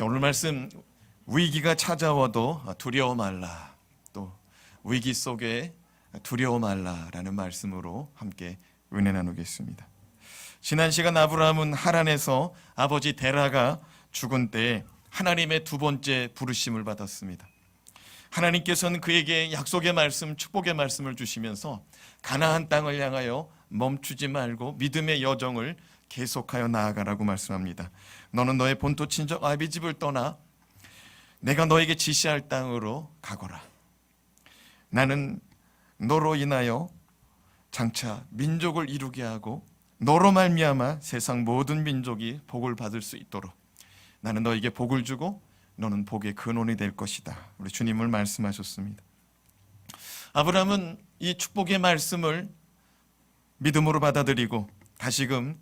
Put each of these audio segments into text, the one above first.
오늘 말씀, 위기가 찾아와도 두려워 말라, 또 위기 속에 두려워 말라라는 말씀으로 함께 은혜 나누겠습니다. 지난 시간 아브라함은 하란에서 아버지 데라가 죽은 때에 하나님의 두 번째 부르심을 받았습니다. 하나님께서는 그에게 약속의 말씀, 축복의 말씀을 주시면서 가나안 땅을 향하여 멈추지 말고 믿음의 여정을 계속하여 나아가라고 말씀합니다. 너는 너의 본토 친정 아비 집을 떠나 내가 너에게 지시할 땅으로 가거라. 나는 너로 인하여 장차 민족을 이루게 하고 너로 말미암아 세상 모든 민족이 복을 받을 수 있도록 나는 너에게 복을 주고 너는 복의 근원이 될 것이다. 우리 주님을 말씀하셨습니다. 아브라함은 이 축복의 말씀을 믿음으로 받아들이고 다시금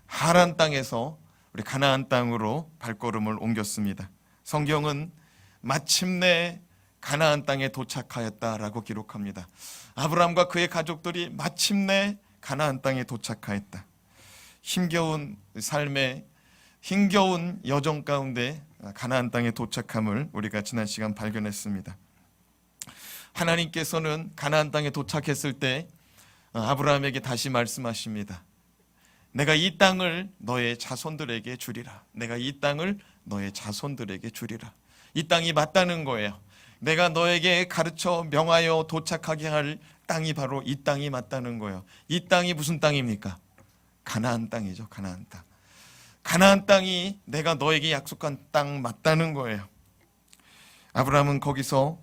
하란 땅에서 우리 가나안 땅으로 발걸음을 옮겼습니다. 성경은 마침내 가나안 땅에 도착하였다라고 기록합니다. 아브라함과 그의 가족들이 마침내 가나안 땅에 도착하였다. 힘겨운 삶의 힘겨운 여정 가운데 가나안 땅에 도착함을 우리가 지난 시간 발견했습니다. 하나님께서는 가나안 땅에 도착했을 때 아브라함에게 다시 말씀하십니다. 내가 이 땅을 너의 자손들에게 주리라. 내가 이 땅을 너의 자손들에게 주리라. 이 땅이 맞다는 거예요. 내가 너에게 가르쳐 명하여 도착하게 할 땅이 바로 이 땅이 맞다는 거예요. 이 땅이 무슨 땅입니까? 가나안 땅이죠. 가나안 땅. 가나안 땅이 내가 너에게 약속한 땅 맞다는 거예요. 아브라함은 거기서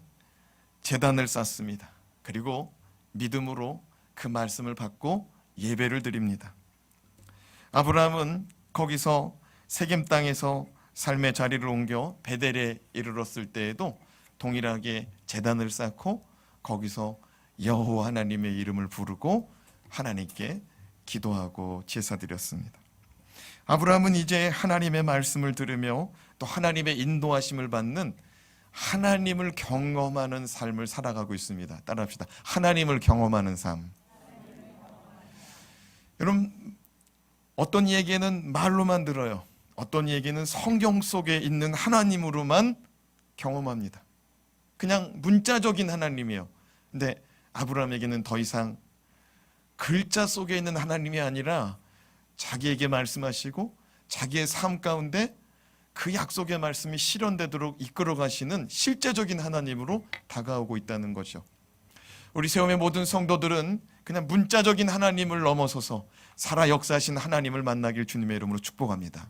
제단을 쌓습니다. 그리고 믿음으로 그 말씀을 받고 예배를 드립니다. 아브라함은 거기서 세겜 땅에서 삶의 자리를 옮겨 베델에 이르렀을 때에도 동일하게 제단을 쌓고 거기서 여호와 하나님의 이름을 부르고 하나님께 기도하고 제사드렸습니다. 아브라함은 이제 하나님의 말씀을 들으며 또 하나님의 인도하심을 받는 하나님을 경험하는 삶을 살아가고 있습니다. 따라합시다. 하나님을 경험하는 삶. 여러분, 어떤 얘기는 말로만 들어요. 어떤 얘기는 성경 속에 있는 하나님으로만 경험합니다. 그냥 문자적인 하나님이에요. 근데 아브라함에게는 더 이상 글자 속에 있는 하나님이 아니라 자기에게 말씀하시고 자기의 삶 가운데 그 약속의 말씀이 실현되도록 이끌어 가시는 실제적인 하나님으로 다가오고 있다는 거죠. 우리 세움의 모든 성도들은 그냥 문자적인 하나님을 넘어서서 살아 역사하신 하나님을 만나길 주님의 이름으로 축복합니다.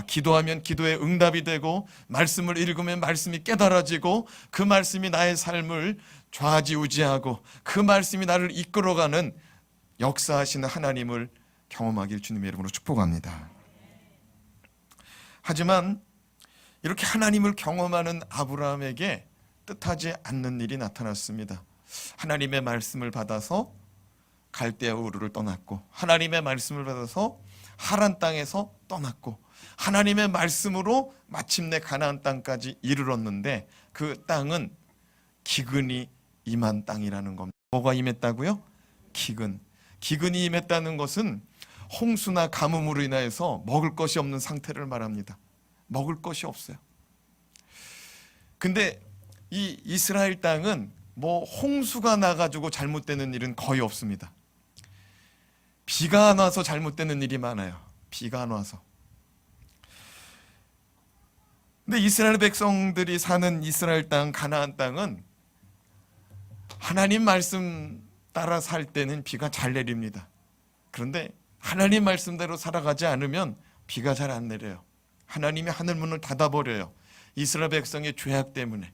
기도하면 기도에 응답이 되고 말씀을 읽으면 말씀이 깨달아지고 그 말씀이 나의 삶을 좌지우지하고 그 말씀이 나를 이끌어가는 역사하시는 하나님을 경험하길 주님의 이름으로 축복합니다. 하지만 이렇게 하나님을 경험하는 아브라함에게 뜻하지 않는 일이 나타났습니다. 하나님의 말씀을 받아서 갈대아 우르를 떠났고 하나님의 말씀을 받아서 하란 땅에서 떠났고 하나님의 말씀으로 마침내 가나안 땅까지 이르렀는데 그 땅은 기근이 임한 땅이라는 겁니다. 뭐가 임했다고요? 기근이 임했다는 것은 홍수나 가뭄으로 인하여서 먹을 것이 없는 상태를 말합니다. 먹을 것이 없어요. 근데 이 이스라엘 땅은 뭐 홍수가 나가지고 잘못되는 일은 거의 없습니다. 비가 안 와서 잘못되는 일이 많아요. 비가 안 와서. 근데 이스라엘 백성들이 사는 이스라엘 땅, 가나안 땅은 하나님 말씀 따라 살 때는 비가 잘 내립니다. 그런데 하나님 말씀대로 살아가지 않으면 비가 잘 안 내려요. 하나님이 하늘 문을 닫아버려요. 이스라엘 백성의 죄악 때문에.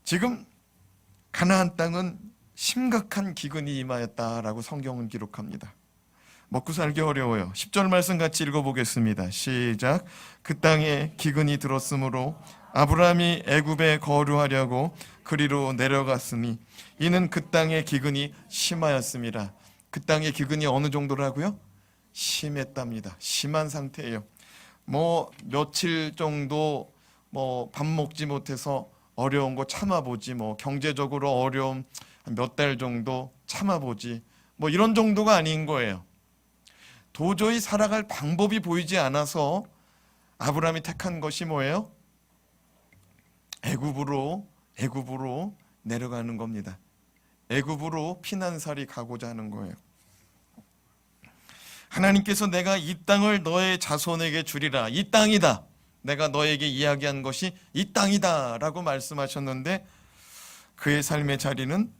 지금 가나안 땅은 심각한 기근이 임하였다라고 성경은 기록합니다. 먹고 살기 어려워요. 10절 말씀 같이 읽어보겠습니다. 시작. 그 땅에 기근이 들었으므로 아브라함이 애굽에 거류하려고 그리로 내려갔으니 이는 그 땅의 기근이 심하였습니다. 그 땅의 기근이 어느 정도라고요? 심했답니다. 심한 상태예요. 뭐 며칠 정도 밥 먹지 못해서 어려운 거 참아보지, 경제적으로 어려움 몇 달 정도 참아보지, 이런 정도가 아닌 거예요. 도저히 살아갈 방법이 보이지 않아서 아브라함이 택한 것이 뭐예요? 애굽으로 내려가는 겁니다. 애굽으로 피난살이 가고자 하는 거예요. 하나님께서 내가 이 땅을 너의 자손에게 주리라. 이 땅이다. 내가 너에게 이야기한 것이 이 땅이다 라고 말씀하셨는데 그의 삶의 자리는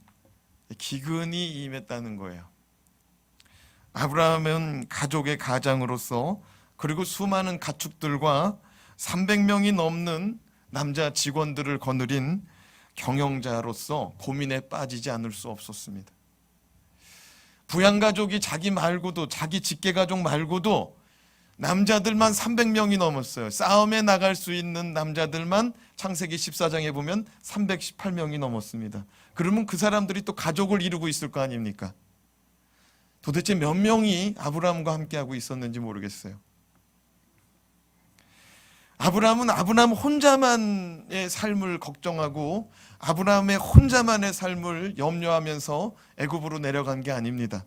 기근이 임했다는 거예요. 아브라함은 가족의 가장으로서 그리고 수많은 가축들과 300명이 넘는 남자 직원들을 거느린 경영자로서 고민에 빠지지 않을 수 없었습니다. 부양가족이 자기 말고도 자기 직계가족 말고도 남자들만 300명이 넘었어요. 싸움에 나갈 수 있는 남자들만 창세기 14장에 보면 318명이 넘었습니다. 그러면 그 사람들이 또 가족을 이루고 있을 거 아닙니까? 도대체 몇 명이 아브라함과 함께하고 있었는지 모르겠어요. 아브라함은 아브라함 혼자만의 삶을 걱정하고 아브라함의 혼자만의 삶을 염려하면서 애굽으로 내려간 게 아닙니다.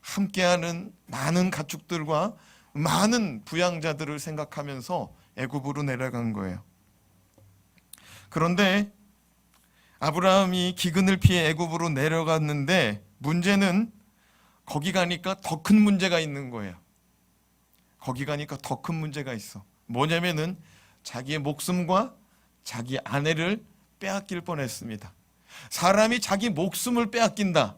함께하는 많은 가축들과 많은 부양자들을 생각하면서 애굽으로 내려간 거예요. 그런데 아브라함이 기근을 피해 애굽으로 내려갔는데 문제는 거기 가니까 더 큰 문제가 있는 거예요. 거기 가니까 더 큰 문제가 있어. 뭐냐면은 자기의 목숨과 자기 아내를 빼앗길 뻔했습니다. 사람이 자기 목숨을 빼앗긴다.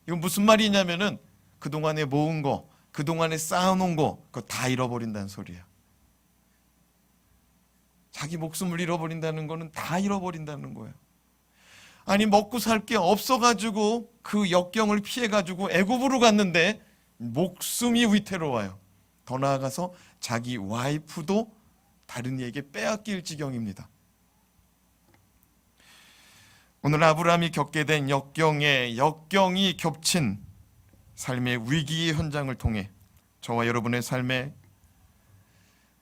이건 무슨 말이냐면은 그동안에 모은 거, 그동안에 쌓아놓은 거, 그거 다 잃어버린다는 소리예요. 자기 목숨을 잃어버린다는 거는 다 잃어버린다는 거예요. 아니 먹고 살 게 없어가지고 그 역경을 피해가지고 애굽으로 갔는데 목숨이 위태로워요. 더 나아가서 자기 와이프도 다른 이에게 빼앗길 지경입니다. 오늘 아브라함이 겪게 된 역경이 겹친 삶의 위기의 현장을 통해 저와 여러분의 삶에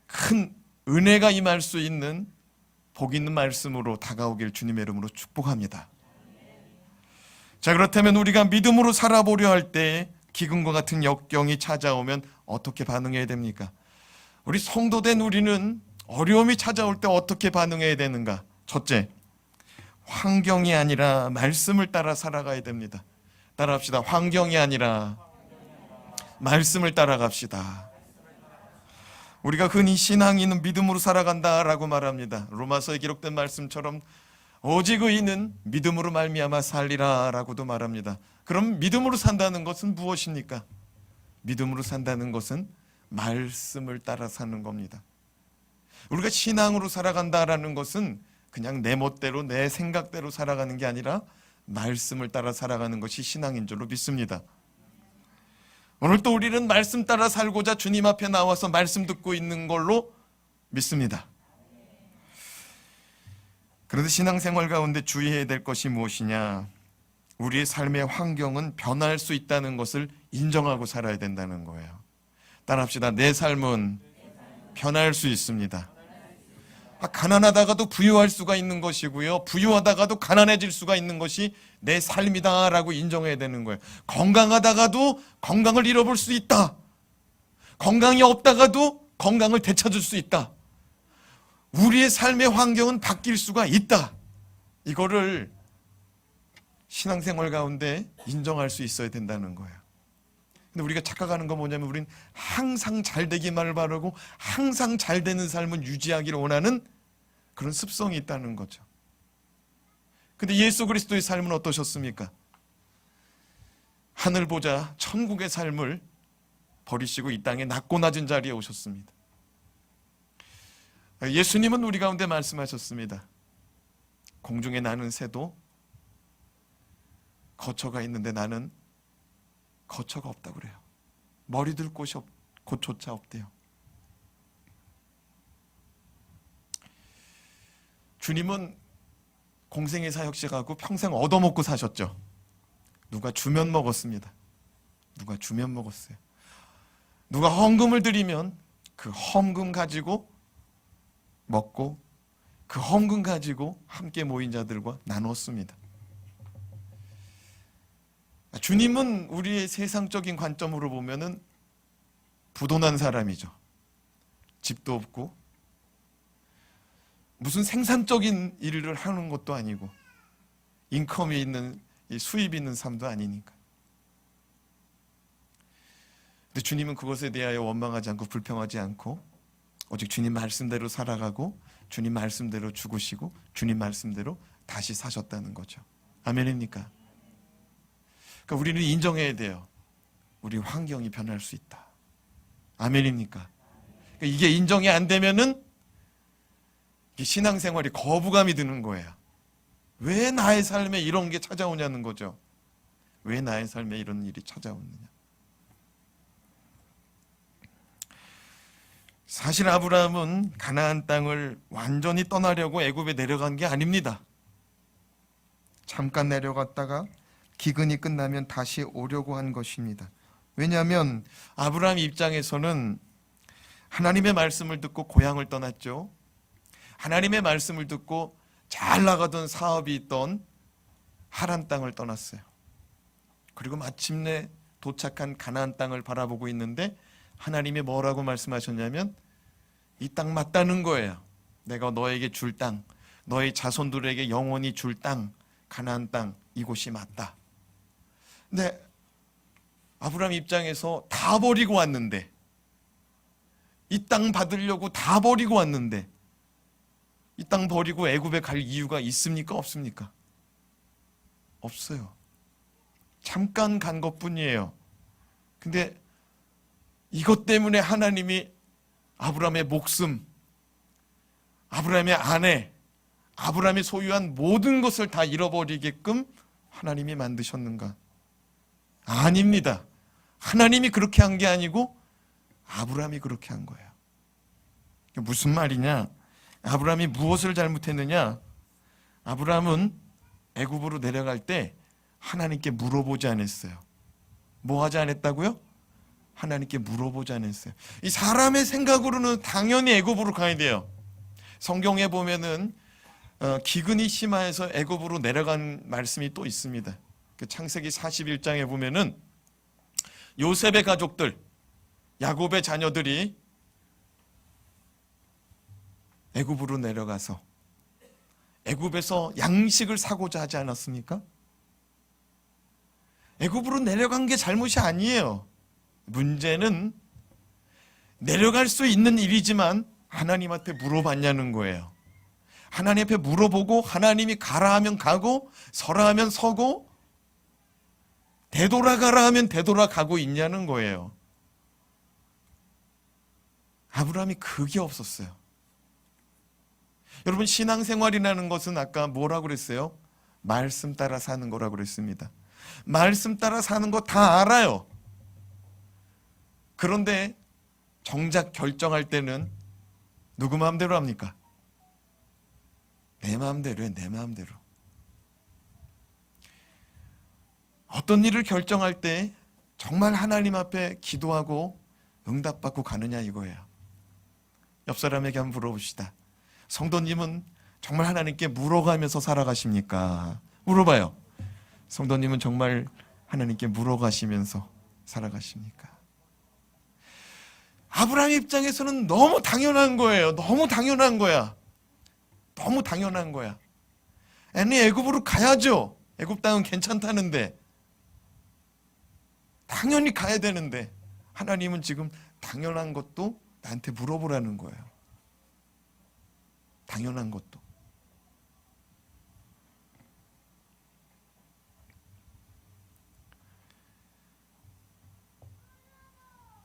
큰 은혜가 임할 수 있는 복 있는 말씀으로 다가오길 주님의 이름으로 축복합니다. 자, 그렇다면 우리가 믿음으로 살아보려 할 때 기근과 같은 역경이 찾아오면 어떻게 반응해야 됩니까? 우리 성도된 우리는 어려움이 찾아올 때 어떻게 반응해야 되는가? 첫째, 환경이 아니라 말씀을 따라 살아가야 됩니다. 따라합시다. 환경이 아니라 말씀을 따라갑시다. 우리가 흔히 신앙인은 믿음으로 살아간다라고 말합니다. 로마서에 기록된 말씀처럼 오직 의인은 믿음으로 말미암아 살리라라고도 말합니다. 그럼 믿음으로 산다는 것은 무엇입니까? 믿음으로 산다는 것은 말씀을 따라 사는 겁니다. 우리가 신앙으로 살아간다라는 것은 그냥 내 멋대로 내 생각대로 살아가는 게 아니라 말씀을 따라 살아가는 것이 신앙인 줄로 믿습니다. 오늘 또 우리는 말씀 따라 살고자 주님 앞에 나와서 말씀 듣고 있는 걸로 믿습니다. 그런데 신앙생활 가운데 주의해야 될 것이 무엇이냐? 우리의 삶의 환경은 변할 수 있다는 것을 인정하고 살아야 된다는 거예요. 따라합시다. 내 삶은 변할 수 있습니다. 가난하다가도 부유할 수가 있는 것이고요. 부유하다가도 가난해질 수가 있는 것이 내 삶이다라고 인정해야 되는 거예요. 건강하다가도 건강을 잃어볼 수 있다. 건강이 없다가도 건강을 되찾을 수 있다. 우리의 삶의 환경은 바뀔 수가 있다. 이거를 신앙생활 가운데 인정할 수 있어야 된다는 거예요. 근데 우리가 착각하는 건 뭐냐면 우린 항상 잘 되기만을 바라고 항상 잘 되는 삶을 유지하기를 원하는 그런 습성이 있다는 거죠. 근데 예수 그리스도의 삶은 어떠셨습니까? 하늘 보자 천국의 삶을 버리시고 이 땅에 낮고 낮은 자리에 오셨습니다. 예수님은 우리 가운데 말씀하셨습니다. 공중에 나는 새도 거처가 있는데 나는 거처가 없다고 그래요. 머리 둘 곳이 곳조차 없대요. 주님은 공생의 사역 시작하고 평생 얻어먹고 사셨죠. 누가 주면 먹었습니다. 누가 주면 먹었어요. 누가 헌금을 드리면 그 헌금 가지고 먹고 그 헌금 가지고 함께 모인 자들과 나눴습니다. 주님은 우리의 세상적인 관점으로 보면은 부도난 사람이죠. 집도 없고 무슨 생산적인 일을 하는 것도 아니고 인컴이 있는, 수입이 있는 삶도 아니니까. 근데 주님은 그것에 대하여 원망하지 않고 불평하지 않고 오직 주님 말씀대로 살아가고 주님 말씀대로 죽으시고 주님 말씀대로 다시 사셨다는 거죠. 아멘입니까? 그러니까 우리는 인정해야 돼요. 우리 환경이 변할 수 있다. 아멘입니까? 그러니까 이게 인정이 안 되면은 신앙생활이 거부감이 드는 거예요. 왜 나의 삶에 이런 게 찾아오냐는 거죠. 왜 나의 삶에 이런 일이 찾아오느냐. 사실 아브라함은 가나안 땅을 완전히 떠나려고 애굽에 내려간 게 아닙니다. 잠깐 내려갔다가 기근이 끝나면 다시 오려고 한 것입니다. 왜냐하면 아브라함 입장에서는 하나님의 말씀을 듣고 고향을 떠났죠. 하나님의 말씀을 듣고 잘 나가던 사업이 있던 하란 땅을 떠났어요. 그리고 마침내 도착한 가나안 땅을 바라보고 있는데 하나님이 뭐라고 말씀하셨냐면 이 땅 맞다는 거예요. 내가 너에게 줄 땅, 너의 자손들에게 영원히 줄 땅, 가나안 땅, 이곳이 맞다. 근데 아브라함 입장에서 다 버리고 왔는데, 이 땅 받으려고 다 버리고 왔는데 이 땅 버리고 애굽에 갈 이유가 있습니까? 없습니까? 없어요. 잠깐 간 것뿐이에요. 근데 이것 때문에 하나님이 아브라함의 목숨, 아브라함의 아내, 아브라함이 소유한 모든 것을 다 잃어버리게끔 하나님이 만드셨는가? 아닙니다. 하나님이 그렇게 한 게 아니고 아브라함이 그렇게 한 거예요. 무슨 말이냐? 아브라함이 무엇을 잘못했느냐? 아브라함은 애굽으로 내려갈 때 하나님께 물어보지 않았어요. 뭐 하지 않았다고요? 하나님께 물어보지 않았어요. 이 사람의 생각으로는 당연히 애굽으로 가야 돼요. 성경에 보면은 기근이 심하여서 애굽으로 내려간 말씀이 또 있습니다. 그 창세기 41장에 보면은 요셉의 가족들, 야곱의 자녀들이 애굽으로 내려가서 애굽에서 양식을 사고자 하지 않았습니까? 애굽으로 내려간 게 잘못이 아니에요. 문제는 내려갈 수 있는 일이지만 하나님한테 물어봤냐는 거예요. 하나님 앞에 물어보고 하나님이 가라 하면 가고 서라 하면 서고 되돌아가라 하면 되돌아가고 있냐는 거예요. 아브라함이 그게 없었어요. 여러분, 신앙생활이라는 것은 아까 뭐라고 그랬어요? 말씀 따라 사는 거라고 그랬습니다. 말씀 따라 사는 거 다 알아요. 그런데 정작 결정할 때는 누구 마음대로 합니까? 내 마음대로요, 내 마음대로. 어떤 일을 결정할 때 정말 하나님 앞에 기도하고 응답받고 가느냐 이거예요. 옆 사람에게 한번 물어봅시다. 성도님은 정말 하나님께 물어가면서 살아가십니까? 물어봐요. 성도님은 정말 하나님께 물어가시면서 살아가십니까? 아브라함 입장에서는 너무 당연한 거예요. 너무 당연한 거야. 너무 당연한 거야. 아니, 애굽으로 가야죠. 애굽 땅은 괜찮다는데. 당연히 가야 되는데 하나님은 지금 당연한 것도 나한테 물어보라는 거예요. 당연한 것도.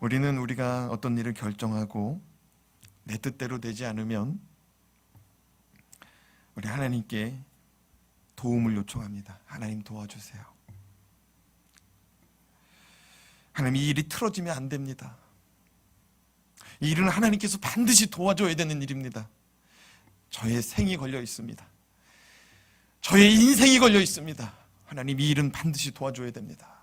우리는 우리가 어떤 일을 결정하고 내 뜻대로 되지 않으면 우리 하나님께 도움을 요청합니다. 하나님 도와주세요. 하나님, 이 일이 틀어지면 안 됩니다. 이 일은 하나님께서 반드시 도와줘야 되는 일입니다. 저의 생이 걸려 있습니다. 저의 인생이 걸려 있습니다. 하나님, 이 일은 반드시 도와줘야 됩니다.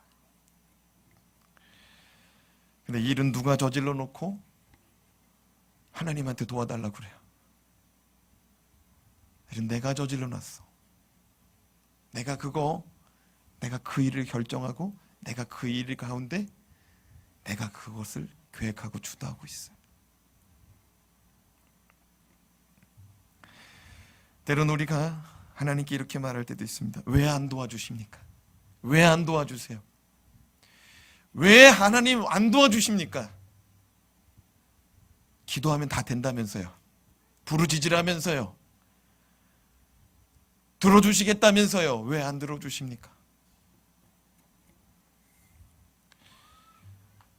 근데 이 일은 누가 저질러 놓고 하나님한테 도와달라고 그래요. 일은 내가 저질러 놨어. 내가 그 일을 결정하고 내가 그 일 가운데 내가 그것을 계획하고 주도하고 있어요. 때로는 우리가 하나님께 이렇게 말할 때도 있습니다. 왜 안 도와주십니까? 왜 안 도와주세요? 왜 하나님 안 도와주십니까? 기도하면 다 된다면서요. 부르짖으라면서요. 들어주시겠다면서요. 왜 안 들어주십니까?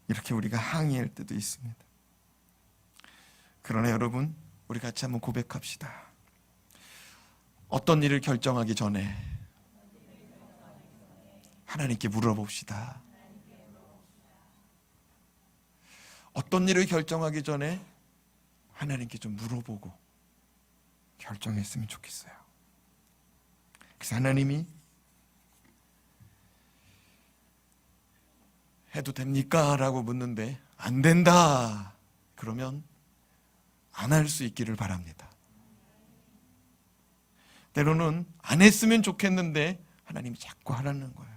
이렇게 우리가 항의할 때도 있습니다. 그러나 여러분, 우리 같이 한번 고백합시다. 어떤 일을 결정하기 전에 하나님께 물어봅시다. 어떤 일을 결정하기 전에 하나님께 좀 물어보고 결정했으면 좋겠어요. 그래서 하나님이 해도 됩니까? 라고 묻는데 안 된다. 그러면 안 할 수 있기를 바랍니다. 때로는 안 했으면 좋겠는데 하나님이 자꾸 하라는 거예요.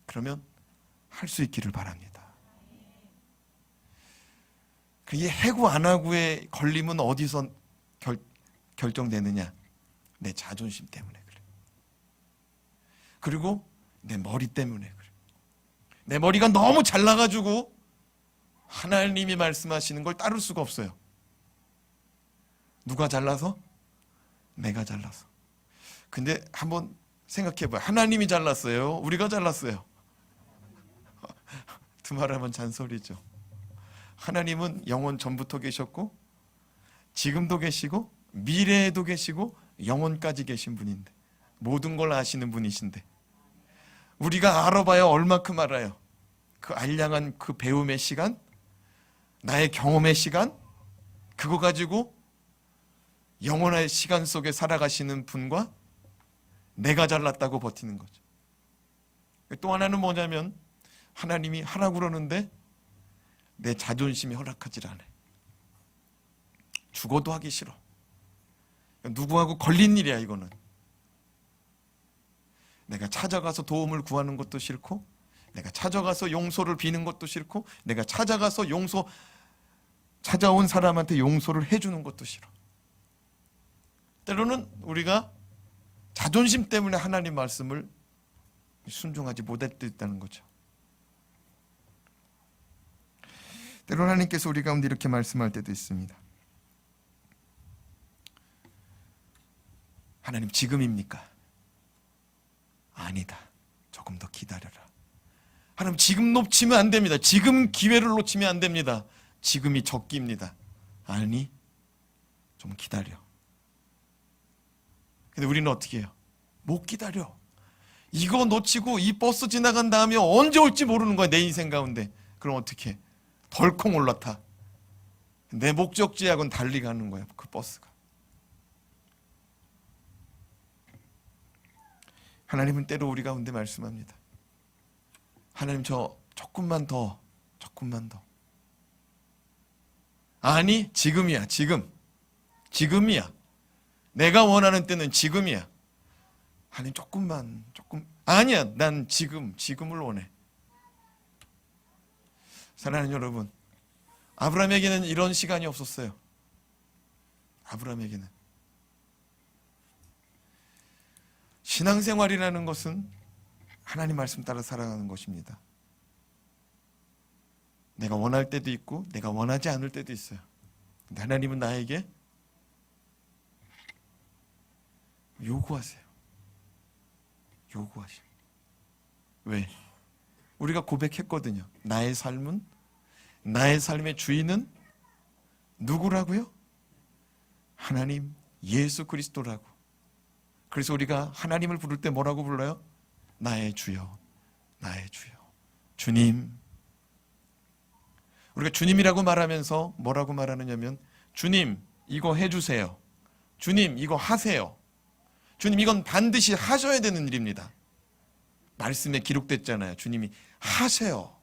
그러면 할 수 있기를 바랍니다. 그게 해고 안 하고의 걸림은 어디서 결정되느냐? 내 자존심 때문에 그래. 그리고 내 머리 때문에 그래. 내 머리가 너무 잘나가지고 하나님이 말씀하시는 걸 따를 수가 없어요. 누가 잘나서? 내가 잘나서. 근데 한번 생각해봐요. 하나님이 잘났어요? 우리가 잘났어요? 두 말하면 잔소리죠. 하나님은 영원 전부터 계셨고 지금도 계시고 미래에도 계시고 영원까지 계신 분인데 모든 걸 아시는 분이신데 우리가 알아봐야 얼마큼 알아요. 그 알량한 그 배움의 시간, 나의 경험의 시간, 그거 가지고 영원한 시간 속에 살아가시는 분과 내가 잘났다고 버티는 거죠. 또 하나는 뭐냐면 하나님이 하라고 그러는데 내 자존심이 허락하질 않아요. 죽어도 하기 싫어. 누구하고 걸린 일이야 이거는. 내가 찾아가서 도움을 구하는 것도 싫고 내가 찾아가서 용서를 비는 것도 싫고 내가 찾아가서 찾아온 사람한테 용서를 해주는 것도 싫어. 때로는 우리가 자존심 때문에 하나님 말씀을 순종하지 못할 때 있다는 거죠. 때로는 하나님께서 우리 가운데 이렇게 말씀할 때도 있습니다. 하나님 지금입니까? 아니다. 조금 더 기다려라. 하나님 지금 놓치면 안 됩니다. 지금 기회를 놓치면 안 됩니다. 지금이 적기입니다. 아니, 좀 기다려. 근데 우리는 어떻게 해요? 못 기다려. 이거 놓치고 이 버스 지나간 다음에 언제 올지 모르는 거야, 내 인생 가운데. 그럼 어떻게 해? 덜컹 올라타. 내 목적지하고는 달리 가는 거야, 그 버스가. 하나님은 때로 우리 가운데 말씀합니다. 하나님 저 조금만 더. 아니, 지금이야, 지금. 지금이야. 내가 원하는 때는 지금이야. 하나님 조금. 아니야, 난 지금을 원해. 사랑하는 여러분, 아브라함에게는 이런 시간이 없었어요. 아브라함에게는. 신앙생활이라는 것은 하나님 말씀 따라 살아가는 것입니다. 내가 원할 때도 있고 내가 원하지 않을 때도 있어요. 근데 하나님은 나에게 요구하세요. 왜? 우리가 고백했거든요. 나의 삶의 주인은 누구라고요? 하나님 예수 그리스도라고. 그래서 우리가 하나님을 부를 때 뭐라고 불러요? 나의 주여, 나의 주여. 주님. 우리가 주님이라고 말하면서 뭐라고 말하느냐면 주님 이거 해주세요. 주님 이거 하세요. 주님 이건 반드시 하셔야 되는 일입니다. 말씀에 기록됐잖아요. 주님이 하세요.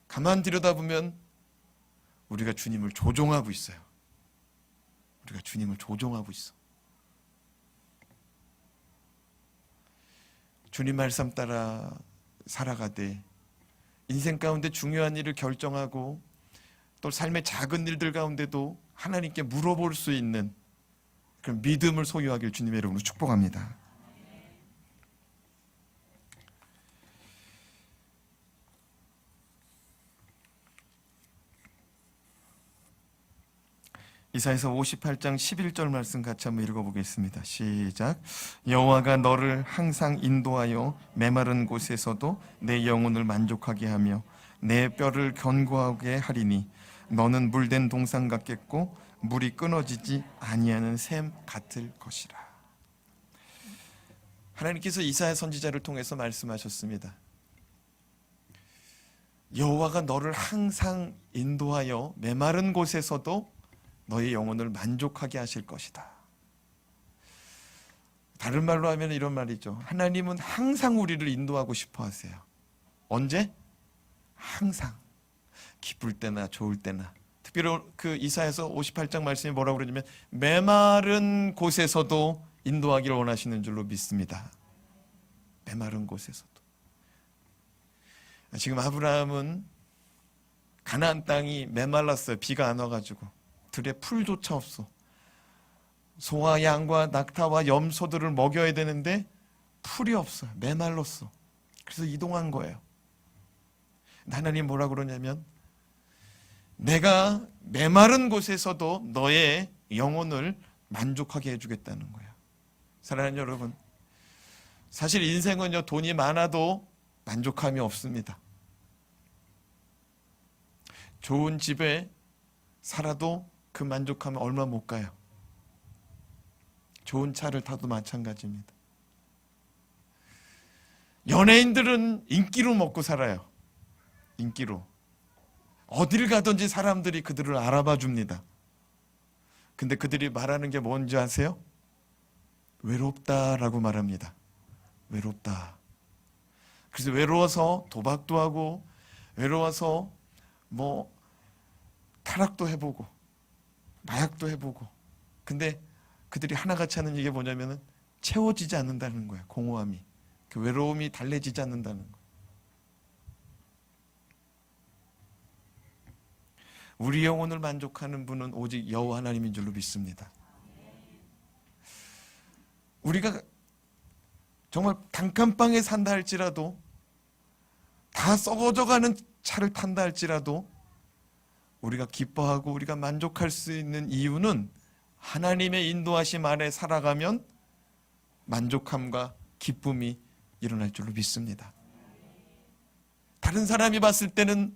가만 들여다보면 우리가 주님을 조종하고 있어요. 우리가 주님을 조종하고 있어. 주님 말씀 따라 살아가되 인생 가운데 중요한 일을 결정하고 또 삶의 작은 일들 가운데도 하나님께 물어볼 수 있는 그런 믿음을 소유하길 주님의 이름으로 축복합니다. 이사야서 58장 11절 말씀 같이 한번 읽어보겠습니다. 시작. 여호와가 너를 항상 인도하여 메마른 곳에서도 내 영혼을 만족하게 하며 내 뼈를 견고하게 하리니 너는 물된 동산 같겠고 물이 끊어지지 아니하는 샘 같을 것이라. 하나님께서 이사야 선지자를 통해서 말씀하셨습니다. 여호와가 너를 항상 인도하여 메마른 곳에서도 너의 영혼을 만족하게 하실 것이다. 다른 말로 하면 이런 말이죠. 하나님은 항상 우리를 인도하고 싶어 하세요. 언제? 항상. 기쁠 때나 좋을 때나. 특별히 그 이사야서 58장 말씀이 뭐라고 그러냐면 메마른 곳에서도 인도하기를 원하시는 줄로 믿습니다. 메마른 곳에서도. 지금 아브라함은 가나안 땅이 메말랐어요. 비가 안 와가지고. 들에 풀조차 없어. 소와 양과 낙타와 염소들을 먹여야 되는데 풀이 없어요. 메말랐어. 그래서 이동한 거예요. 하나님 뭐라 그러냐면 내가 메마른 곳에서도 너의 영혼을 만족하게 해주겠다는 거예요. 사랑하는 여러분, 사실 인생은요, 돈이 많아도 만족함이 없습니다. 좋은 집에 살아도 그 만족함은 얼마 못 가요. 좋은 차를 타도 마찬가지입니다. 연예인들은 인기로 먹고 살아요. 인기로. 어딜 가든지 사람들이 그들을 알아봐 줍니다. 근데 그들이 말하는 게 뭔지 아세요? 외롭다라고 말합니다. 외롭다. 그래서 외로워서 도박도 하고, 외로워서 타락도 해보고, 마약도 해보고. 근데 그들이 하나같이 하는 얘기 뭐냐면은 채워지지 않는다는 거예요. 공허함이. 그 외로움이 달래지지 않는다는 거예요. 우리 영혼을 만족하는 분은 오직 여호와 하나님인 줄로 믿습니다. 우리가 정말 단칸방에 산다 할지라도, 다 썩어져가는 차를 탄다 할지라도 우리가 기뻐하고 우리가 만족할 수 있는 이유는 하나님의 인도하심 아래 살아가면 만족함과 기쁨이 일어날 줄로 믿습니다. 다른 사람이 봤을 때는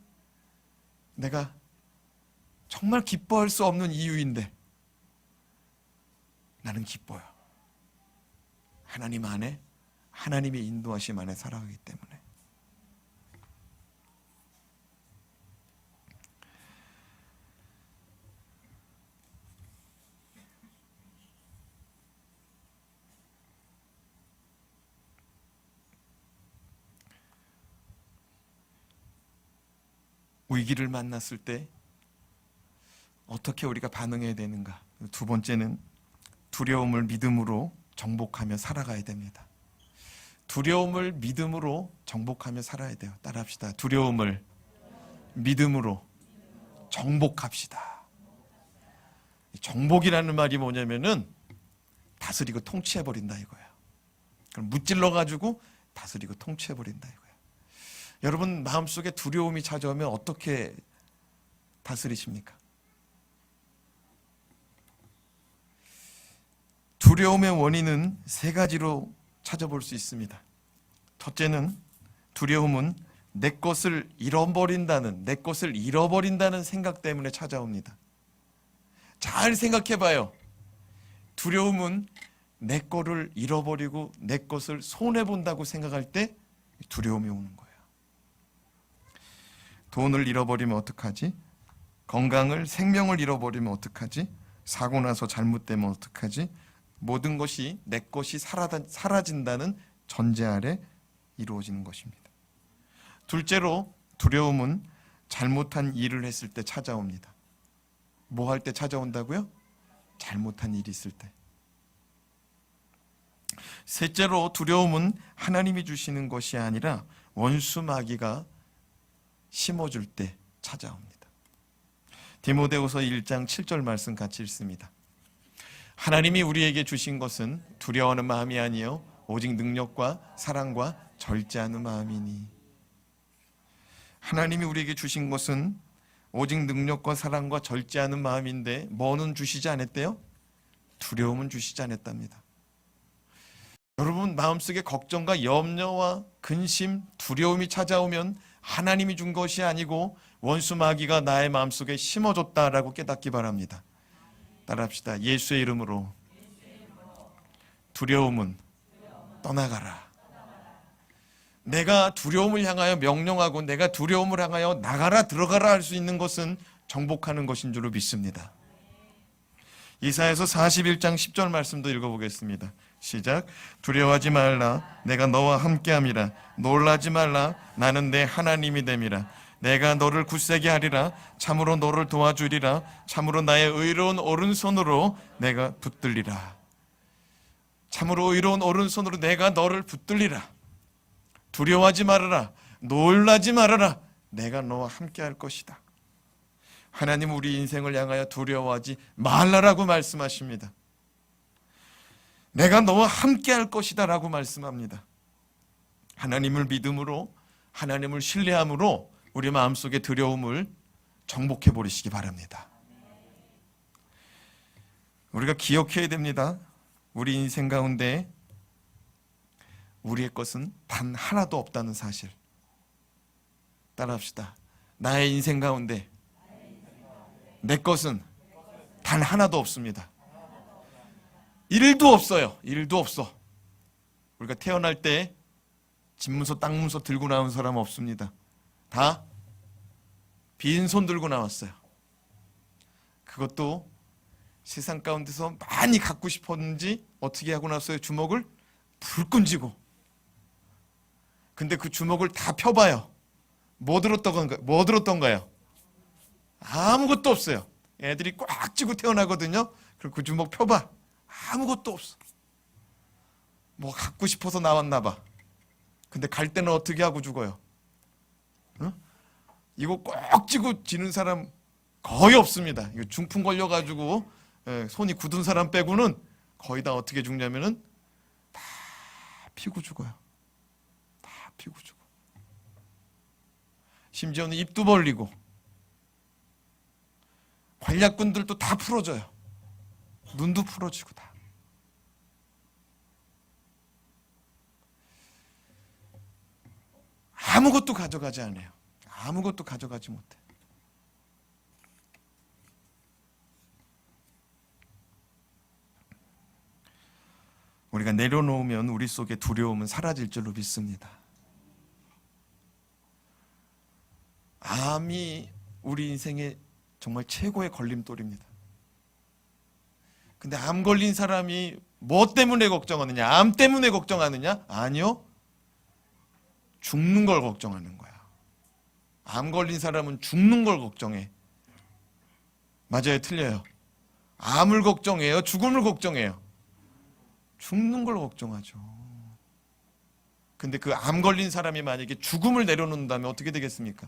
내가 정말 기뻐할 수 없는 이유인데 나는 기뻐요. 하나님 안에, 하나님의 인도하심 안에 살아가기 때문에. 위기를 만났을 때 어떻게 우리가 반응해야 되는가? 두 번째는 두려움을 믿음으로 정복하며 살아가야 됩니다. 두려움을 믿음으로 정복하며 살아야 돼요. 따라합시다. 두려움을 믿음으로 정복합시다. 정복이라는 말이 뭐냐면은 다스리고 통치해버린다 이거예요. 그럼 무찔러가지고 다스리고 통치해버린다 이거예요. 여러분 마음속에 두려움이 찾아오면 어떻게 다스리십니까? 두려움의 원인은 세 가지로 찾아볼 수 있습니다. 첫째는 두려움은 내 것을 잃어버린다는 생각 때문에 찾아옵니다. 잘 생각해 봐요. 두려움은 내 거를 잃어버리고 내 것을 손해본다고 생각할 때 두려움이 오는 거예요. 돈을 잃어버리면 어떡하지? 건강을, 생명을 잃어버리면 어떡하지? 사고 나서 잘못되면 어떡하지? 모든 것이 내 것이 사라진다는 전제 아래 이루어지는 것입니다. 둘째로 두려움은 잘못한 일을 했을 때 찾아옵니다. 뭐 할 때 찾아온다고요? 잘못한 일이 있을 때. 셋째로 두려움은 하나님이 주시는 것이 아니라 원수 마귀가 심어줄 때 찾아옵니다. 디모데후서 1장 7절 말씀 같이 읽습니다. 하나님이 우리에게 주신 것은 두려워하는 마음이 아니요 오직 능력과 사랑과 절제하는 마음이니. 하나님이 우리에게 주신 것은 오직 능력과 사랑과 절제하는 마음인데 뭐는 주시지 않았대요? 두려움은 주시지 않았답니다. 여러분 마음속에 걱정과 염려와 근심, 두려움이 찾아오면 하나님이 준 것이 아니고 원수 마귀가 나의 마음속에 심어줬다라고 깨닫기 바랍니다. 따라합시다. 예수의 이름으로 두려움은 떠나가라. 내가 두려움을 향하여 명령하고 내가 두려움을 향하여 나가라 들어가라 할 수 있는 것은 정복하는 것인 줄로 믿습니다. 이사야서 41장 10절 말씀도 읽어보겠습니다. 시작. 두려워하지 말라. 내가 너와 함께함이라. 놀라지 말라. 나는 내 하나님이 됨이라. 내가 너를 굳세게 하리라. 참으로 너를 도와주리라. 참으로 나의 의로운 오른손으로 내가 붙들리라. 참으로 의로운 오른손으로 내가 너를 붙들리라. 두려워하지 말아라. 놀라지 말아라. 내가 너와 함께 할 것이다. 하나님 우리 인생을 향하여 두려워하지 말라라고 말씀하십니다. 내가 너와 함께 할 것이다 라고 말씀합니다. 하나님을 믿음으로, 하나님을 신뢰함으로 우리 마음속의 두려움을 정복해 버리시기 바랍니다. 우리가 기억해야 됩니다. 우리 인생 가운데 우리의 것은 단 하나도 없다는 사실. 따라합시다. 나의 인생 가운데 내 것은 단 하나도 없습니다. 일도 없어요. 일도 없어. 우리가 태어날 때 집문서 땅문서 들고 나온 사람 없습니다. 다 빈손 들고 나왔어요. 그것도 세상 가운데서 많이 갖고 싶었는지 어떻게 하고 났어요? 주먹을 불끈 쥐고. 근데 그 주먹을 다 펴봐요. 뭐 들었던가요? 아무것도 없어요. 애들이 꽉 쥐고 태어나거든요. 그리고 그 주먹 펴봐. 아무것도 없어. 뭐 갖고 싶어서 나왔나 봐. 근데 갈 때는 어떻게 하고 죽어요? 어? 이거 꼭 쥐고 지는 사람 거의 없습니다. 이거 중풍 걸려가지고 손이 굳은 사람 빼고는 거의 다 어떻게 죽냐면은 다 피고 죽어요. 다 피고 죽어. 심지어는 입도 벌리고. 관략근들도 다 풀어져요. 눈도 풀어지고 다. 아무것도 가져가지 않아요. 아무것도 가져가지 못해. 우리가 내려놓으면 우리 속의 두려움은 사라질 줄로 믿습니다. 암이 우리 인생의 정말 최고의 걸림돌입니다. 근데 암 걸린 사람이 뭐 때문에 걱정하느냐? 암 때문에 걱정하느냐? 아니요. 죽는 걸 걱정하는 거야. 암 걸린 사람은 죽는 걸 걱정해. 맞아요? 틀려요? 암을 걱정해요? 죽음을 걱정해요? 죽는 걸 걱정하죠. 근데 그 암 걸린 사람이 만약에 죽음을 내려놓는다면 어떻게 되겠습니까?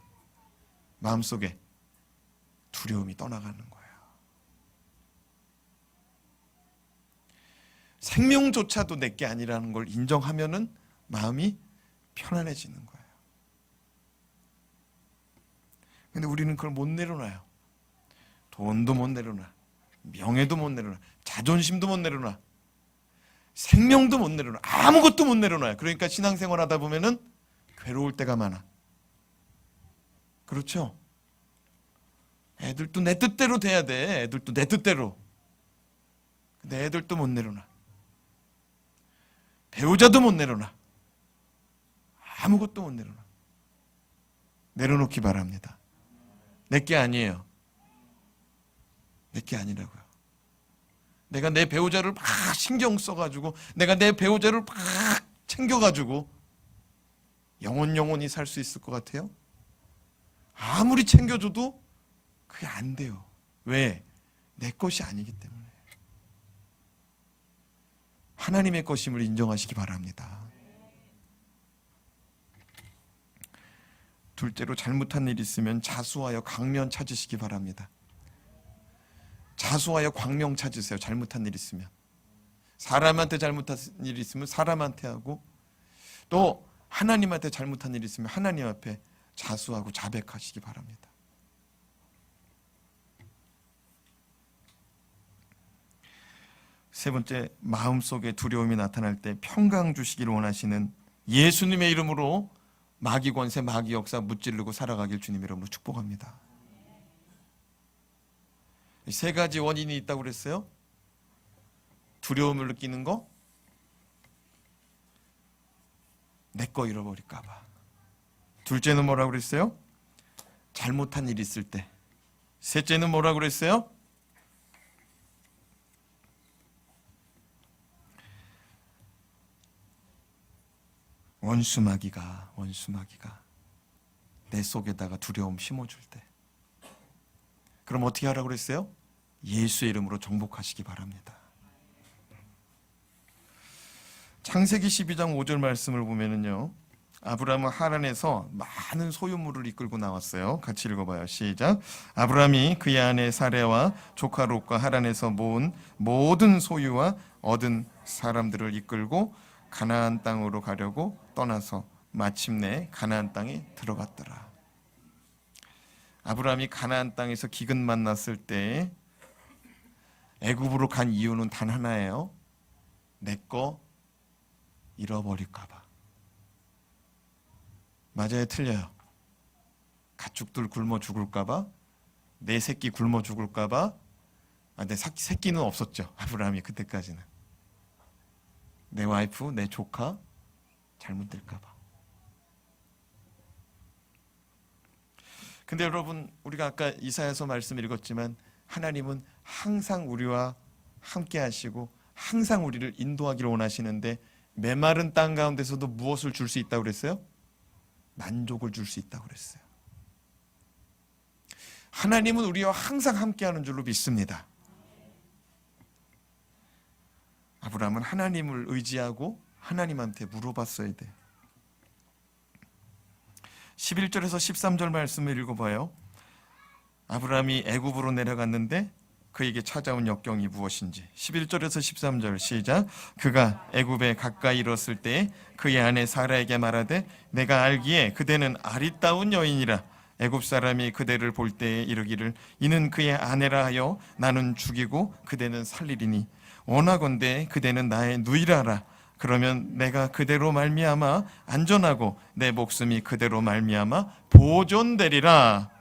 마음속에 두려움이 떠나가는 거예요. 생명조차도 내게 아니라는 걸 인정하면은 마음이 편안해지는 거예요. 근데 우리는 그걸 못 내려놔요. 돈도 못 내려놔. 명예도 못 내려놔. 자존심도 못 내려놔. 생명도 못 내려놔. 아무것도 못 내려놔요. 그러니까 신앙생활 하다 보면은 괴로울 때가 많아. 그렇죠? 애들도 내 뜻대로 돼야 돼. 애들도 내 뜻대로. 근데 애들도 못 내려놔. 배우자도 못 내려놔. 아무것도 못 내려놔. 내려놓기 바랍니다. 내게 아니에요. 내게 아니라고요. 내가 내 배우자를 막 신경 써가지고 내가 내 배우자를 막 챙겨가지고 영원히 살 수 있을 것 같아요? 아무리 챙겨줘도 그게 안 돼요. 왜? 내 것이 아니기 때문에. 하나님의 것임을 인정하시기 바랍니다. 둘째로 잘못한 일 있으면 자수하여 강면 찾으시기 바랍니다. 자수하여 광명 찾으세요. 잘못한 일 있으면. 사람한테 잘못한 일 있으면 사람한테 하고, 또 하나님한테 잘못한 일 있으면 하나님 앞에 자수하고 자백하시기 바랍니다. 세 번째, 마음속에 두려움이 나타날 때 평강 주시기를 원하시는 예수님의 이름으로 마귀 권세, 마귀 역사 무찌르고 살아가길 주님의 이름으로 축복합니다. 세 가지 원인이 있다고 그랬어요. 두려움을 느끼는 거, 내 거 잃어버릴까 봐. 둘째는 뭐라고 그랬어요? 잘못한 일 있을 때. 셋째는 뭐라고 그랬어요? 원수마귀가 내 속에다가 두려움 심어줄 때. 그럼 어떻게 하라고 그랬어요? 예수의 이름으로 정복하시기 바랍니다. 창세기 12장 5절 말씀을 보면은요, 아브라함은 하란에서 많은 소유물을 이끌고 나왔어요. 같이 읽어봐요. 시작. 아브라함이 그의 아내 사레와 조카 롯과 하란에서 모은 모든 소유와 얻은 사람들을 이끌고 가나안 땅으로 가려고 떠나서 마침내 가나안 땅에 들어갔더라. 아브라함이 가나안 땅에서 기근 만났을 때 애굽으로 간 이유는 단 하나예요. 내 거 잃어버릴까 봐. 맞아요, 틀려요? 가축들 굶어 죽을까 봐, 내 새끼 굶어 죽을까 봐. 내 새끼는 없었죠, 아브라함이 그때까지는. 내 와이프, 내 조카 잘못될까 봐. 근데 여러분, 우리가 아까 이사야서 말씀 읽었지만 하나님은 항상 우리와 함께 하시고 항상 우리를 인도하기를 원하시는데, 메마른 땅 가운데서도 무엇을 줄 수 있다고 그랬어요? 만족을 줄 수 있다고 그랬어요. 하나님은 우리와 항상 함께하는 줄로 믿습니다. 아브라함은 하나님을 의지하고 하나님한테 물어봤어야 돼. 11절에서 13절 말씀을 읽어봐요. 아브라함이 애굽으로 내려갔는데 그에게 찾아온 역경이 무엇인지. 11절에서 13절 시작. 그가 애굽에 가까이 이뤘을 때 그의 아내 사라에게 말하되 내가 알기에 그대는 아리따운 여인이라. 애굽 사람이 그대를 볼 때에 이르기를 이는 그의 아내라 하여 나는 죽이고 그대는 살리리니 원하건대 그대는 나의 누이라라. 그러면 내가 그대로 말미암아 안전하고 내 목숨이 그대로 말미암아 보존되리라.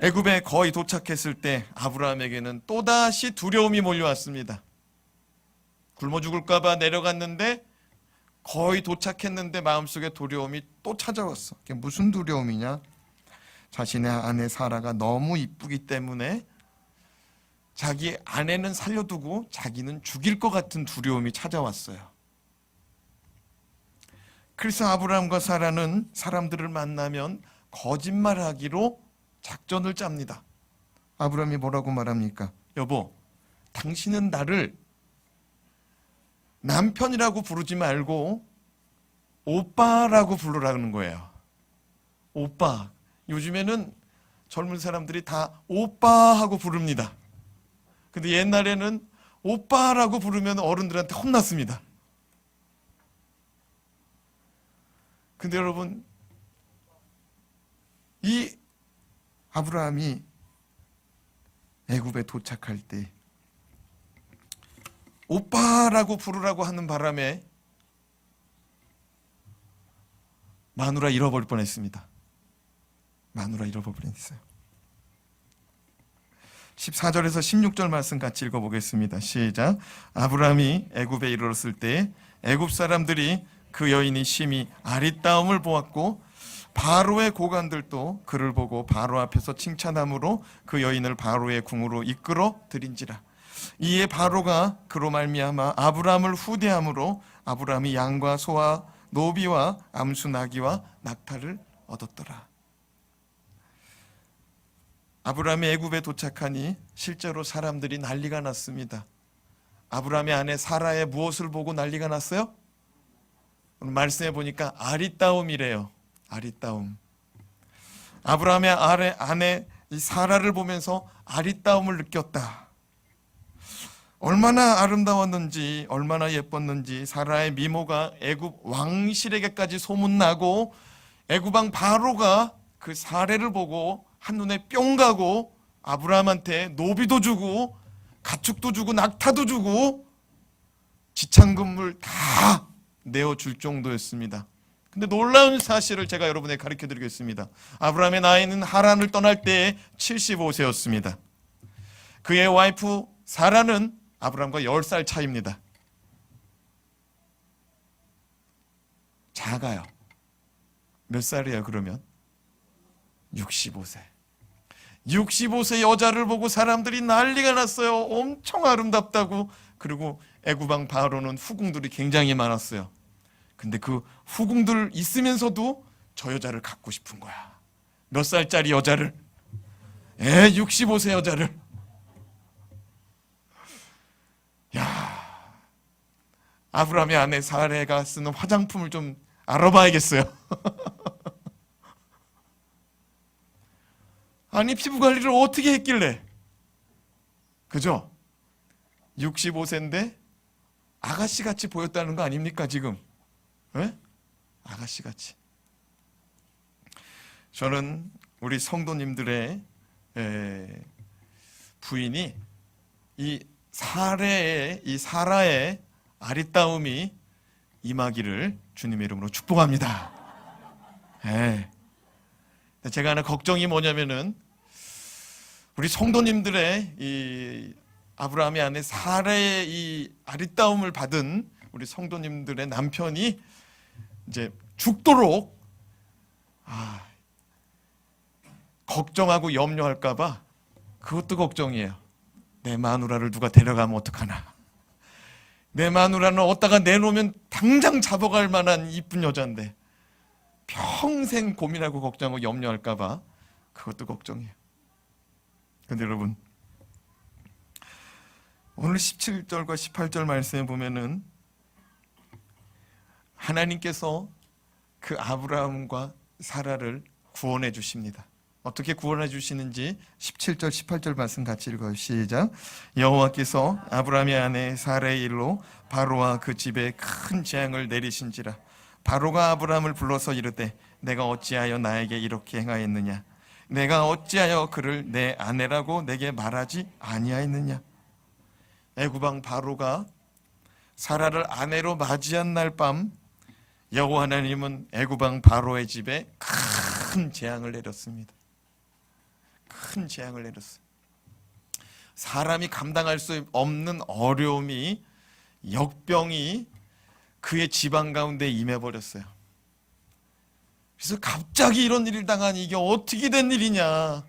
애굽에 거의 도착했을 때 아브라함에게는 또다시 두려움이 몰려왔습니다. 굶어 죽을까 봐 내려갔는데 거의 도착했는데 마음속에 두려움이 또 찾아왔어. 그게 무슨 두려움이냐? 자신의 아내 사라가 너무 이쁘기 때문에 자기 아내는 살려두고 자기는 죽일 것 같은 두려움이 찾아왔어요. 그래서 아브라함과 사라는 사람들을 만나면 거짓말하기로 작전을 짭니다. 아브라함이 뭐라고 말합니까? 여보, 당신은 나를 남편이라고 부르지 말고 오빠라고 부르라는 거예요. 오빠. 요즘에는 젊은 사람들이 다 오빠하고 부릅니다. 근데 옛날에는 오빠라고 부르면 어른들한테 혼났습니다. 근데 여러분, 이 아브라함이 애굽에 도착할 때 오빠라고 부르라고 하는 바람에 마누라 잃어버릴 뻔했습니다. 마누라 잃어버릴 뻔했어요. 14절에서 16절 말씀 같이 읽어보겠습니다. 시작. 아브라함이 애굽에 이르렀을 때 애굽 사람들이 그 여인이 심히 아리따움을 보았고 바로의 고관들도 그를 보고 바로 앞에서 칭찬함으로 그 여인을 바로의 궁으로 이끌어 들인지라. 이에 바로가 그로 말미암아 아브라함을 후대함으로 아브라함이 양과 소와 노비와 암수 나귀와 낙타를 얻었더라. 아브라함이 애굽에 도착하니 실제로 사람들이 난리가 났습니다. 아브라함의 아내 사라의 무엇을 보고 난리가 났어요? 오늘 말씀해 보니까 아리따움이래요. 아리따움. 아브라함의 아내 이 사라를 보면서 아리따움을 느꼈다. 얼마나 아름다웠는지, 얼마나 예뻤는지 사라의 미모가 애굽 왕실에게까지 소문나고 애굽 왕 바로가 그 사례를 보고 한눈에 뿅 가고 아브라함한테 노비도 주고 가축도 주고 낙타도 주고 지창금을 다 내어줄 정도였습니다. 근데 놀라운 사실을 제가 여러분에게 가르쳐 드리겠습니다. 아브라함의 나이는 하란을 떠날 때 75세였습니다. 그의 와이프 사라는 아브라함과 10살 차이입니다. 작아요. 몇 살이에요 그러면? 65세. 65세 여자를 보고 사람들이 난리가 났어요. 엄청 아름답다고. 그리고 애굽 왕 바로는 후궁들이 굉장히 많았어요. 근데 그 후궁들 있으면서도 저 여자를 갖고 싶은 거야. 몇 살짜리 여자를? 65세 여자를. 야, 아브라함의 아내 사레가 쓰는 화장품을 좀 알아봐야겠어요. 아니 피부 관리를 어떻게 했길래? 그죠? 65세인데 아가씨같이 보였다는 거 아닙니까 지금? 네? 아가씨같이. 저는 우리 성도님들의 부인이 이 사라의 아리따움이 임하기를 주님의 이름으로 축복합니다. 제가 하는 걱정이 뭐냐면은 우리 성도님들의 이 아브라함의 아내 사라의 이 아리따움을 받은 우리 성도님들의 남편이 이제 죽도록 걱정하고 염려할까봐 그것도 걱정이에요. 내 마누라를 누가 데려가면 어떡하나. 내 마누라는 어디다가 내놓으면 당장 잡아갈 만한 이쁜 여자인데 평생 고민하고 걱정하고 염려할까봐 그것도 걱정이에요. 그런데 여러분 오늘 17절과 18절 말씀에 보면은 하나님께서 그 아브라함과 사라를 구원해 주십니다. 어떻게 구원해 주시는지 17절 18절 말씀 같이 읽어요. 시작. 여호와께서 아브라함의 아내 사라의 일로 바로와 그 집에 큰 재앙을 내리신지라. 바로가 아브라함을 불러서 이르되 내가 어찌하여 나에게 이렇게 행하였느냐. 내가 어찌하여 그를 내 아내라고 내게 말하지 아니하였느냐. 애굽 왕 바로가 사라를 아내로 맞이한 날 밤 여호와 하나님은 애굽 왕 바로의 집에 큰 재앙을 내렸습니다. 큰 재앙을 내렸어요. 사람이 감당할 수 없는 어려움이 역병이 그의 집안 가운데 임해버렸어요. 그래서 갑자기 이런 일을 당하니 이게 어떻게 된 일이냐.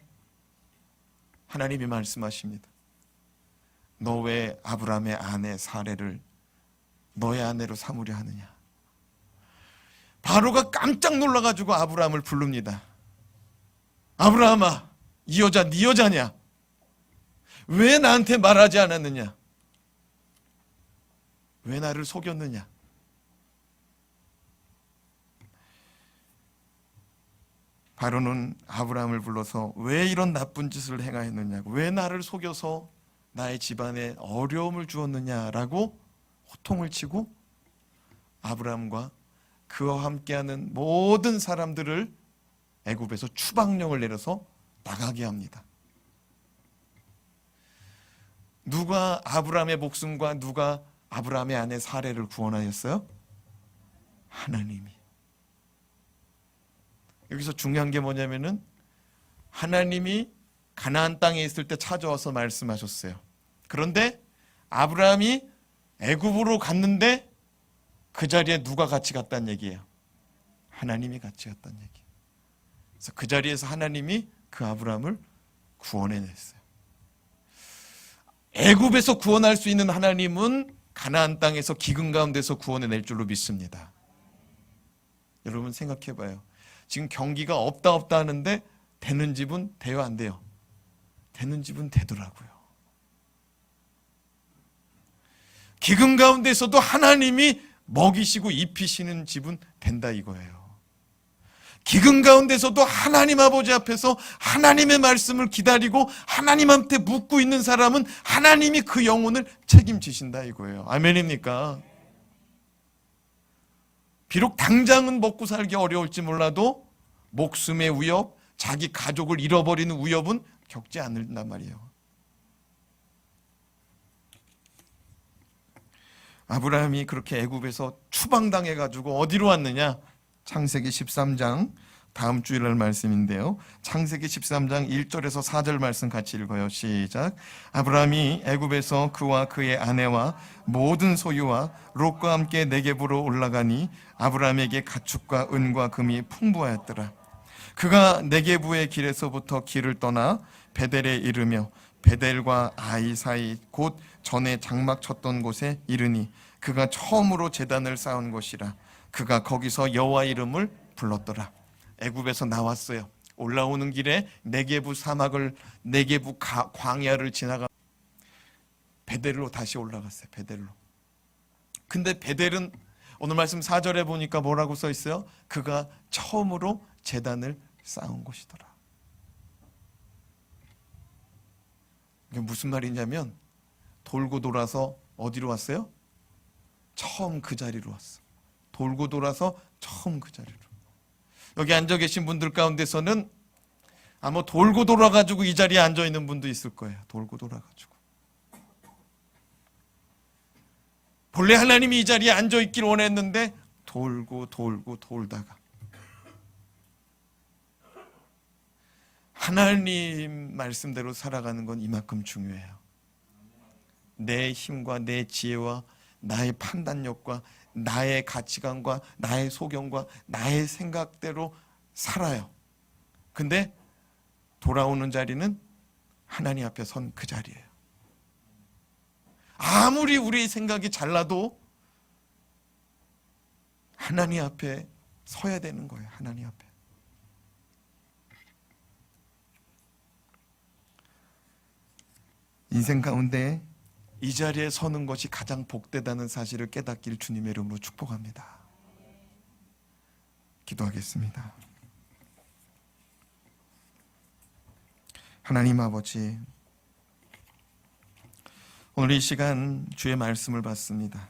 하나님이 말씀하십니다. 너 왜 아브라함의 아내 사레를 너의 아내로 삼으려 하느냐. 바로가 깜짝 놀라가지고 아브라함을 부릅니다. 아브라함아, 이 여자 네 여자냐? 왜 나한테 말하지 않았느냐? 왜 나를 속였느냐? 바로는 아브라함을 불러서 왜 이런 나쁜 짓을 행하였느냐고, 왜 나를 속여서 나의 집안에 어려움을 주었느냐라고 호통을 치고 아브라함과 그와 함께하는 모든 사람들을 애굽에서 추방령을 내려서 나가게 합니다. 누가 아브라함의 목숨과 누가 아브라함의 아내 사레를 구원하였어요? 하나님이. 여기서 중요한 게 뭐냐면은 하나님이 가나안 땅에 있을 때 찾아와서 말씀하셨어요. 그런데 아브라함이 애굽으로 갔는데 그 자리에 누가 같이 갔다는 얘기예요? 하나님이 같이 갔다는 얘기예요. 그래서 그 자리에서 하나님이 그 아브라함을 구원해냈어요. 애굽에서 구원할 수 있는 하나님은 가나안 땅에서 기근 가운데서 구원해낼 줄로 믿습니다. 여러분 생각해봐요. 지금 경기가 없다 하는데 되는 집은 돼요, 안 돼요? 되는 집은 되더라고요. 기근 가운데서도 하나님이 먹이시고 입히시는 집은 된다 이거예요. 기근 가운데서도 하나님 아버지 앞에서 하나님의 말씀을 기다리고 하나님한테 묻고 있는 사람은 하나님이 그 영혼을 책임지신다 이거예요. 아멘입니까? 비록 당장은 먹고 살기 어려울지 몰라도 목숨의 위협, 자기 가족을 잃어버리는 위협은 겪지 않는단 말이에요. 아브라함이 그렇게 애굽에서 추방당해가지고 어디로 왔느냐? 창세기 13장 다음 주일날 말씀인데요. 창세기 13장 1절에서 4절 말씀 같이 읽어요. 시작. 아브라함이 애굽에서 그와 그의 아내와 모든 소유와 롯과 함께 네겝으로 올라가니 아브라함에게 가축과 은과 금이 풍부하였더라. 그가 네겝의 길에서부터 길을 떠나 베델에 이르며 베델과 아이 사이 곧 전에 장막 쳤던 곳에 이르니 그가 처음으로 제단을 쌓은 곳이라. 그가 거기서 여호와 이름을 불렀더라. 애굽에서 나왔어요. 올라오는 길에 네겝 사막을 네겝 광야를 지나가 베델로 다시 올라갔어요. 베델로. 근데 베델은 오늘 말씀 4절에 보니까 뭐라고 써 있어요? 그가 처음으로 제단을 쌓은 곳이더라. 이게 무슨 말이냐면 돌고 돌아서 어디로 왔어요? 처음 그 자리로 왔어. 돌고 돌아서 처음 그 자리로. 여기 앉아 계신 분들 가운데서는 아마 돌고 돌아가지고 이 자리에 앉아 있는 분도 있을 거예요. 돌고 돌아가지고. 본래 하나님이 이 자리에 앉아 있길 원했는데 돌고 돌고 돌다가 하나님 말씀대로 살아가는 건 이만큼 중요해요. 내 힘과 내 지혜와 나의 판단력과 나의 가치관과 나의 소견과 나의 생각대로 살아요. 근데 돌아오는 자리는 하나님 앞에 선 그 자리예요. 아무리 우리의 생각이 잘나도 하나님 앞에 서야 되는 거예요. 하나님 앞에. 인생 가운데 이 자리에 서는 것이 가장 복되다는 사실을 깨닫길 주님의 이름으로 축복합니다. 기도하겠습니다. 하나님 아버지, 오늘 이 시간 주의 말씀을 받습니다.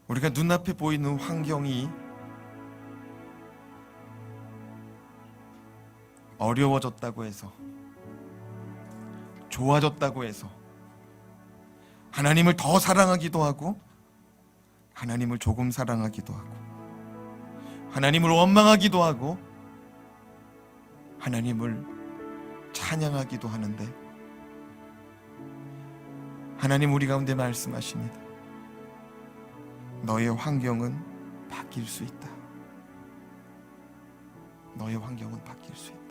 우리가 눈앞에 보이는 환경이 어려워졌다고 해서, 좋아졌다고 해서 하나님을 더 사랑하기도 하고 하나님을 조금 사랑하기도 하고 하나님을 원망하기도 하고 하나님을 찬양하기도 하는데, 하나님 우리 가운데 말씀하십니다. 너의 환경은 바뀔 수 있다. 너의 환경은 바뀔 수 있다.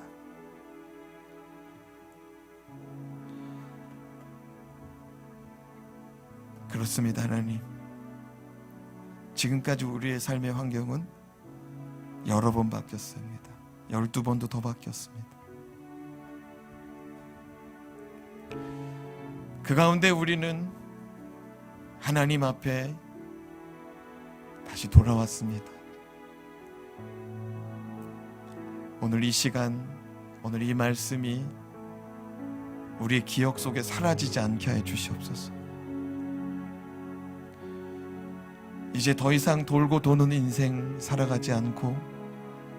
그렇습니다. 하나님, 지금까지 우리의 삶의 환경은 여러 번 바뀌었습니다. 12번도 더 바뀌었습니다. 그 가운데 우리는 하나님 앞에 다시 돌아왔습니다. 오늘 이 시간, 오늘 이 말씀이 우리의 기억 속에 사라지지 않게 해 주시옵소서. 이제 더 이상 돌고 도는 인생 살아가지 않고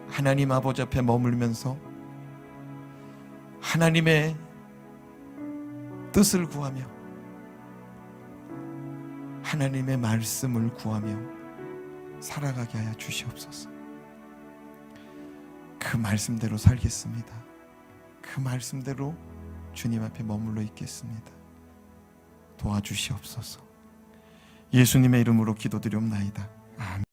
하나님 아버지 앞에 머물면서 하나님의 뜻을 구하며 하나님의 말씀을 구하며 살아가게 하여 주시옵소서. 그 말씀대로 살겠습니다. 그 말씀대로 주님 앞에 머물러 있겠습니다. 도와주시옵소서. 예수님의 이름으로 기도드리옵나이다. 아멘.